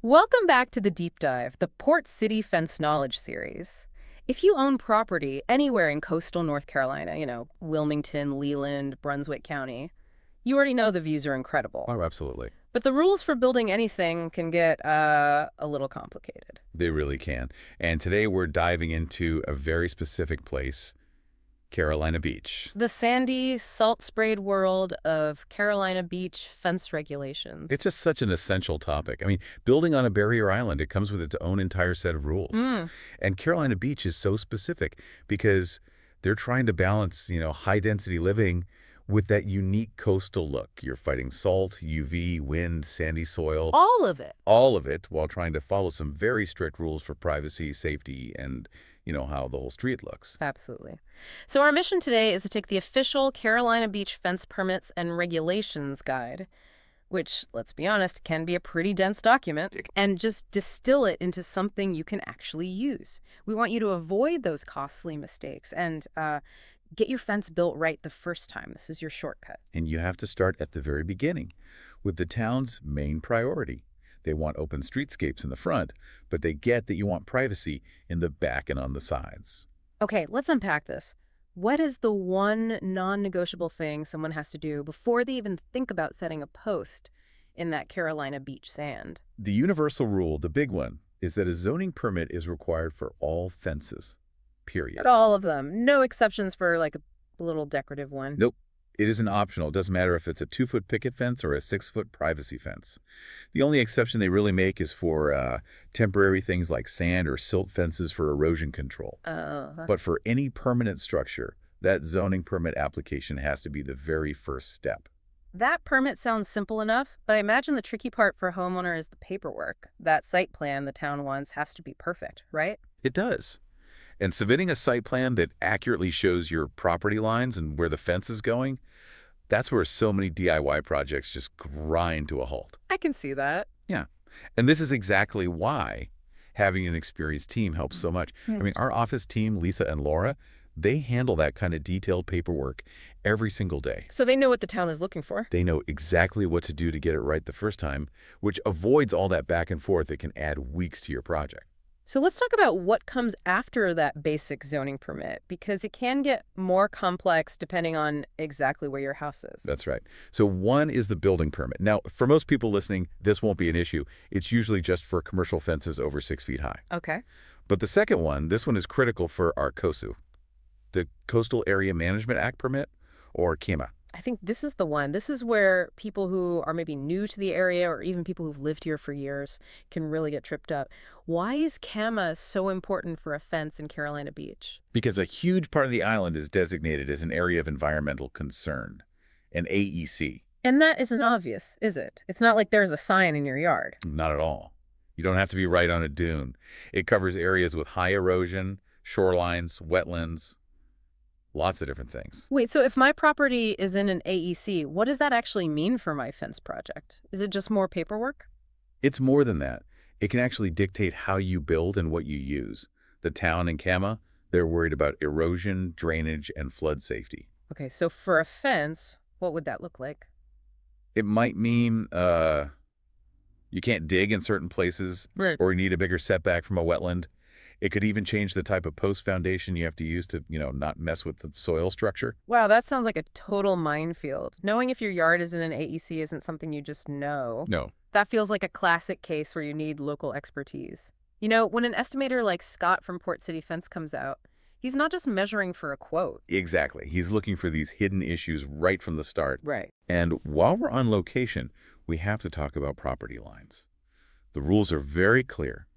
Welcome back to the Deep Dive, the Port City Fence Knowledge Series. If you own property anywhere in coastal North Carolina, Wilmington, Leland, Brunswick County, you already know the views are incredible. Oh, absolutely. But the rules for building anything can get a little complicated. They really can. And today we're diving into a very specific place, Carolina Beach. The sandy, salt-sprayed world of Carolina Beach fence regulations. It's just such an essential topic. I mean, building on a barrier island, it comes with its own entire set of rules. And Carolina Beach is so specific because they're trying to balance, high-density living with that unique coastal look. You're fighting salt, UV, wind, sandy soil. All of it. All of it while trying to follow some very strict rules for privacy, safety, and, how the whole street looks. Absolutely. So our mission today is to take the official Carolina Beach Fence Permits and Regulations Guide, which, let's be honest, can be a pretty dense document, and just distill it into something you can actually use. We want you to avoid those costly mistakes and get your fence built right the first time. This is your shortcut. And you have to start at the very beginning with the town's main priority. They want open streetscapes in the front, but they get that you want privacy in the back and on the sides. Okay, let's unpack this. What is the one non-negotiable thing someone has to do before they even think about setting a post in that Carolina Beach sand? The universal rule, the big one, is that a zoning permit is required for all fences, period. All of them. No exceptions for like a little decorative one. Nope. It isn't optional. It doesn't matter if it's a 2-foot picket fence or a 6-foot privacy fence. The only exception they really make is for temporary things like sand or silt fences for erosion control. But for any permanent structure, that zoning permit application has to be the very first step. That permit sounds simple enough, but I imagine the tricky part for a homeowner is the paperwork. That site plan the town wants has to be perfect, right? It does. And submitting a site plan that accurately shows your property lines and where the fence is going, that's where so many DIY projects just grind to a halt. I can see that. Yeah. And this is exactly why having an experienced team helps so much. I mean, our office team, Lisa and Laura, they handle that kind of detailed paperwork every single day. So they know what the town is looking for. They know exactly what to do to get it right the first time, which avoids all that back and forth that can add weeks to your project. So let's talk about what comes after that basic zoning permit, because it can get more complex depending on exactly where your house is. That's right. So one is the building permit. Now, for most people listening, this won't be an issue. It's usually just for commercial fences over 6 feet high. Okay. But the second one, this one is critical for our COSU, the Coastal Area Management Act permit, or CAMA. I think this is the one. This is where people who are maybe new to the area or even people who've lived here for years can really get tripped up. Why is CAMA so important for a fence in Carolina Beach? Because a huge part of the island is designated as an area of environmental concern, an AEC. And that isn't obvious, is it? It's not like there's a sign in your yard. Not at all. You don't have to be right on a dune. It covers areas with high erosion, shorelines, wetlands, lots of different things. Wait, so if my property is in an AEC, what does that actually mean for my fence project? Is it just more paperwork? It's more than that. It can actually dictate how you build and what you use. The town and CAMA, they're worried about erosion, drainage, and flood safety. Okay, so for a fence, what would that look like? It might mean you can't dig in certain places, Right. or you need a bigger setback from a wetland. It could even change the type of post foundation you have to use to, not mess with the soil structure. Wow, that sounds like a total minefield. Knowing if your yard is in an AEC isn't something you just know. No. That feels like a classic case where you need local expertise. When an estimator like Scott from Port City Fence comes out, he's not just measuring for a quote. Exactly. He's looking for these hidden issues right from the start. Right. And while we're on location, we have to talk about property lines. The rules are very clear.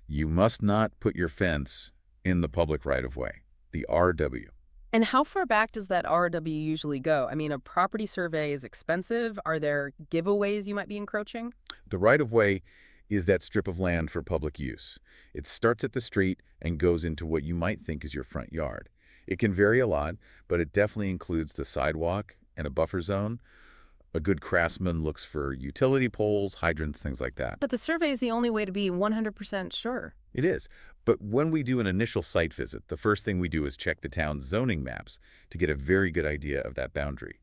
You must not put your fence in the public right-of-way, the RW. And how far back does that RW usually go? I mean, a property survey is expensive. Are there giveaways you might be encroaching? The right-of-way is that strip of land for public use. It starts at the street and goes into what you might think is your front yard. It can vary a lot, but it definitely includes the sidewalk and a buffer zone. A good craftsman looks for utility poles, hydrants, things like that. But the survey is the only way to be 100% sure. It is. But when we do an initial site visit, the first thing we do is check the town's zoning maps to get a very good idea of that boundary.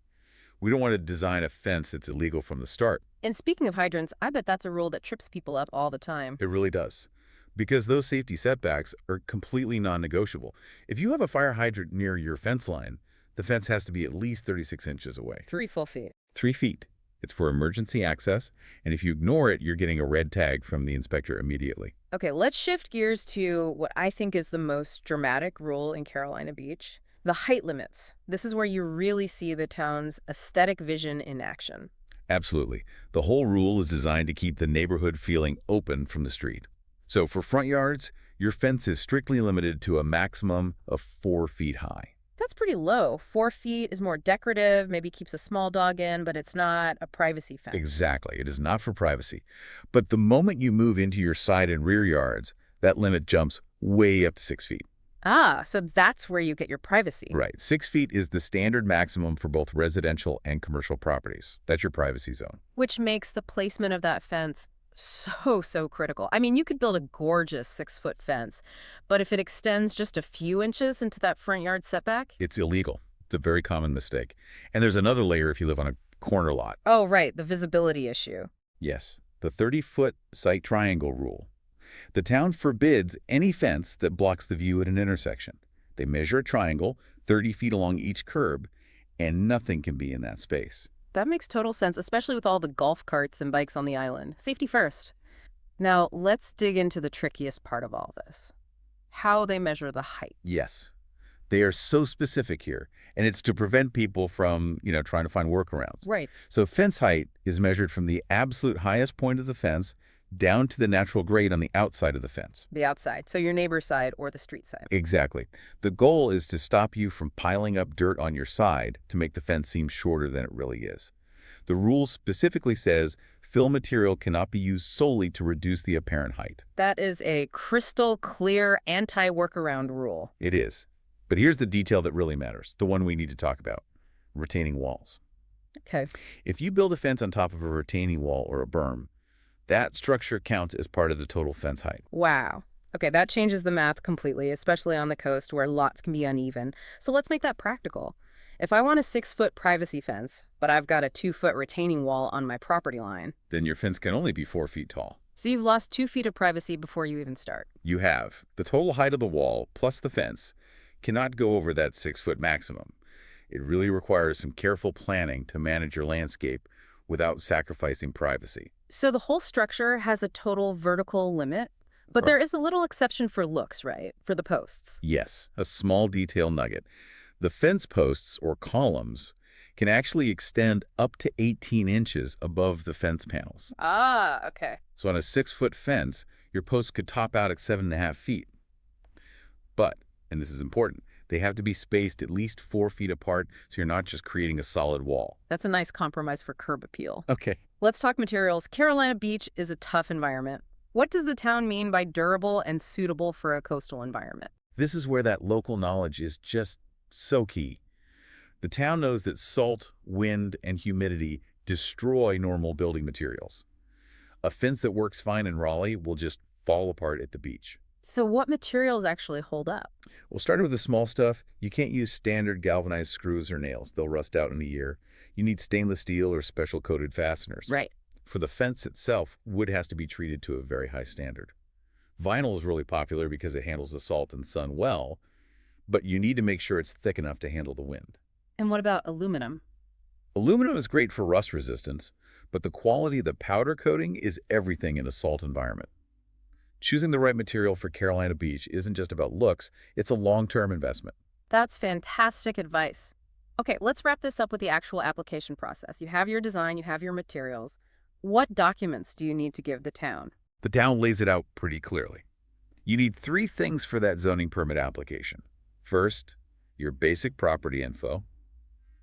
We don't want to design a fence that's illegal from the start. And speaking of hydrants, I bet that's a rule that trips people up all the time. It really does. Because those safety setbacks are completely non-negotiable. If you have a fire hydrant near your fence line, the fence has to be at least 36 inches away. 3 full feet. 3 feet. It's for emergency access, and if you ignore it, you're getting a red tag from the inspector immediately. Okay, let's shift gears to what I think is the most dramatic rule in Carolina Beach. The height limits. This is where you really see the town's aesthetic vision in action. Absolutely. The whole rule is designed to keep the neighborhood feeling open from the street. So for front yards, your fence is strictly limited to a maximum of 4 feet high. That's pretty low. 4 feet is more decorative, maybe keeps a small dog in, but it's not a privacy fence. Exactly. It is not for privacy. But the moment you move into your side and rear yards, that limit jumps way up to 6 feet. Ah, so that's where you get your privacy. Right. 6 feet is the standard maximum for both residential and commercial properties. That's your privacy zone. Which makes the placement of that fence so critical. I mean, you could build a gorgeous 6-foot fence, but if it extends just a few inches into that front yard setback? It's illegal. It's a very common mistake. And there's another layer if you live on a corner lot. Oh, right, the visibility issue. Yes, the 30-foot sight triangle rule. The town forbids any fence that blocks the view at an intersection. They measure a triangle 30 feet along each curb, and nothing can be in that space. That makes total sense, especially with all the golf carts and bikes on the island. Safety first. Now, let's dig into the trickiest part of all this. How they measure the height. Yes, they are so specific here, and it's to prevent people from, trying to find workarounds. Right. So fence height is measured from the absolute highest point of the fence down to the natural grade on the outside of the fence. The outside, so your neighbor's side or the street side. Exactly. The goal is to stop you from piling up dirt on your side to make the fence seem shorter than it really is. The rule specifically says fill material cannot be used solely to reduce the apparent height. That is a crystal clear anti-workaround rule. It is. But here's the detail that really matters, the one we need to talk about: retaining walls. Okay. If you build a fence on top of a retaining wall or a berm, that structure counts as part of the total fence height. Wow. Okay, that changes the math completely, especially on the coast where lots can be uneven. So let's make that practical. If I want a 6-foot privacy fence, but I've got a 2-foot retaining wall on my property line, then your fence can only be 4 feet tall. so you've lost 2 feet of privacy before you even start. You have. The total height of the wall plus the fence cannot go over that 6-foot maximum. It really requires some careful planning to manage your landscape without sacrificing privacy. So the whole structure has a total vertical limit, but there is a little exception for looks, right? For the posts. Yes, a small detail nugget. The fence posts, or columns, can actually extend up to 18 inches above the fence panels. Ah, okay. So on a 6-foot fence, your posts could top out at 7.5 feet. But, and this is important, they have to be spaced at least 4 feet apart so you're not just creating a solid wall. That's a nice compromise for curb appeal. Okay. Let's talk materials. Carolina Beach is a tough environment. What does the town mean by durable and suitable for a coastal environment? This is where that local knowledge is just so key. The town knows that salt, wind, and humidity destroy normal building materials. A fence that works fine in Raleigh will just fall apart at the beach. So what materials actually hold up? We'll start with the small stuff. You can't use standard galvanized screws or nails. They'll rust out in a year. You need stainless steel or special coated fasteners. Right. For the fence itself, wood has to be treated to a very high standard. Vinyl is really popular because it handles the salt and sun well, but you need to make sure it's thick enough to handle the wind. And what about aluminum? Aluminum is great for rust resistance, but the quality of the powder coating is everything in a salt environment. Choosing the right material for Carolina Beach isn't just about looks, it's a long-term investment. That's fantastic advice. Okay, let's wrap this up with the actual application process. You have your design, you have your materials. What documents do you need to give the town? The town lays it out pretty clearly. You need 3 things for that zoning permit application. First, your basic property info.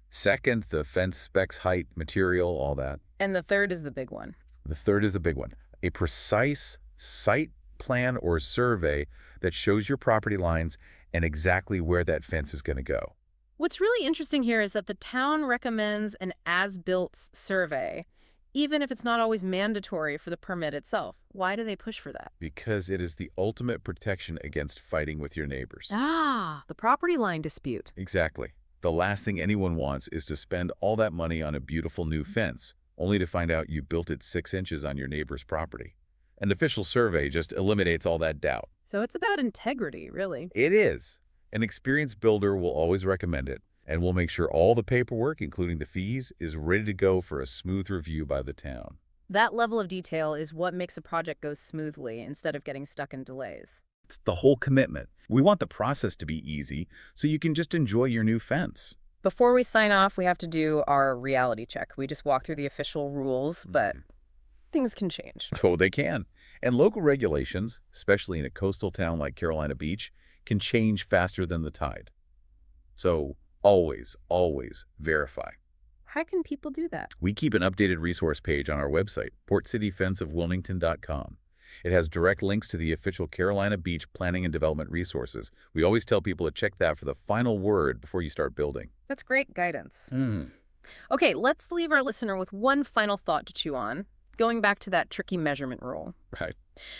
Second, the fence specs, height, material, all that. And the third is the big one. The third is the big one. A precise site plan or survey that shows your property lines and exactly where that fence is going to go. What's really interesting here is that the town recommends an as-built survey, even if it's not always mandatory for the permit itself. Why do they push for that? Because it is the ultimate protection against fighting with your neighbors. Ah, the property line dispute. Exactly. The last thing anyone wants is to spend all that money on a beautiful new fence, only to find out you built it 6 inches on your neighbor's property. An official survey just eliminates all that doubt. So it's about integrity, really. It is. An experienced builder will always recommend it, and will make sure all the paperwork, including the fees, is ready to go for a smooth review by the town. That level of detail is what makes a project go smoothly instead of getting stuck in delays. It's the whole commitment. We want the process to be easy, so you can just enjoy your new fence. Before we sign off, we have to do our reality check. We just walk through the official rules, but things can change. Oh, they can. And local regulations, especially in a coastal town like Carolina Beach, can change faster than the tide. So always, always verify. How can people do that? We keep an updated resource page on our website, portcityfenceofwilmington.com. It has direct links to the official Carolina Beach planning and development resources. We always tell people to check that for the final word before you start building. That's great guidance. Okay, let's leave our listener with one final thought to chew on, going back to that tricky measurement rule. Right.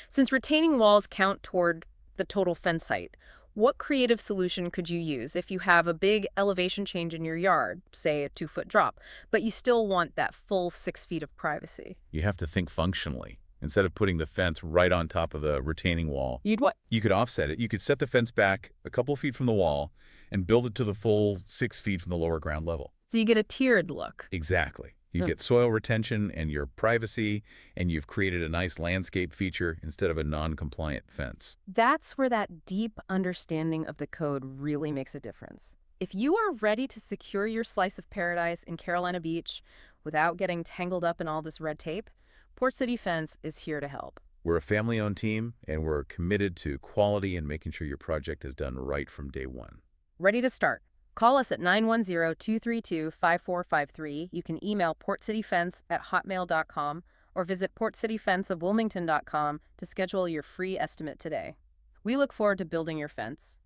Since retaining walls count toward the total fence height, what creative solution could you use if you have a big elevation change in your yard, say a 2-foot drop, but you still want that full 6 feet of privacy? You have to think functionally. Instead of putting the fence right on top of the retaining wall, You'd what? you could offset it. You could set the fence back a couple feet from the wall and build it to the full 6 feet from the lower ground level. So you get a tiered look. Exactly. You Huh. get soil retention and your privacy, and you've created a nice landscape feature instead of a non-compliant fence. That's where that deep understanding of the code really makes a difference. If you are ready to secure your slice of paradise in Carolina Beach without getting tangled up in all this red tape, Port City Fence is here to help. We're a family-owned team, and we're committed to quality and making sure your project is done right from day one. Ready to start? Call us at 910-232-5453. You can email portcityfence@hotmail.com or visit portcityfenceofwilmington.com to schedule your free estimate today. We look forward to building your fence.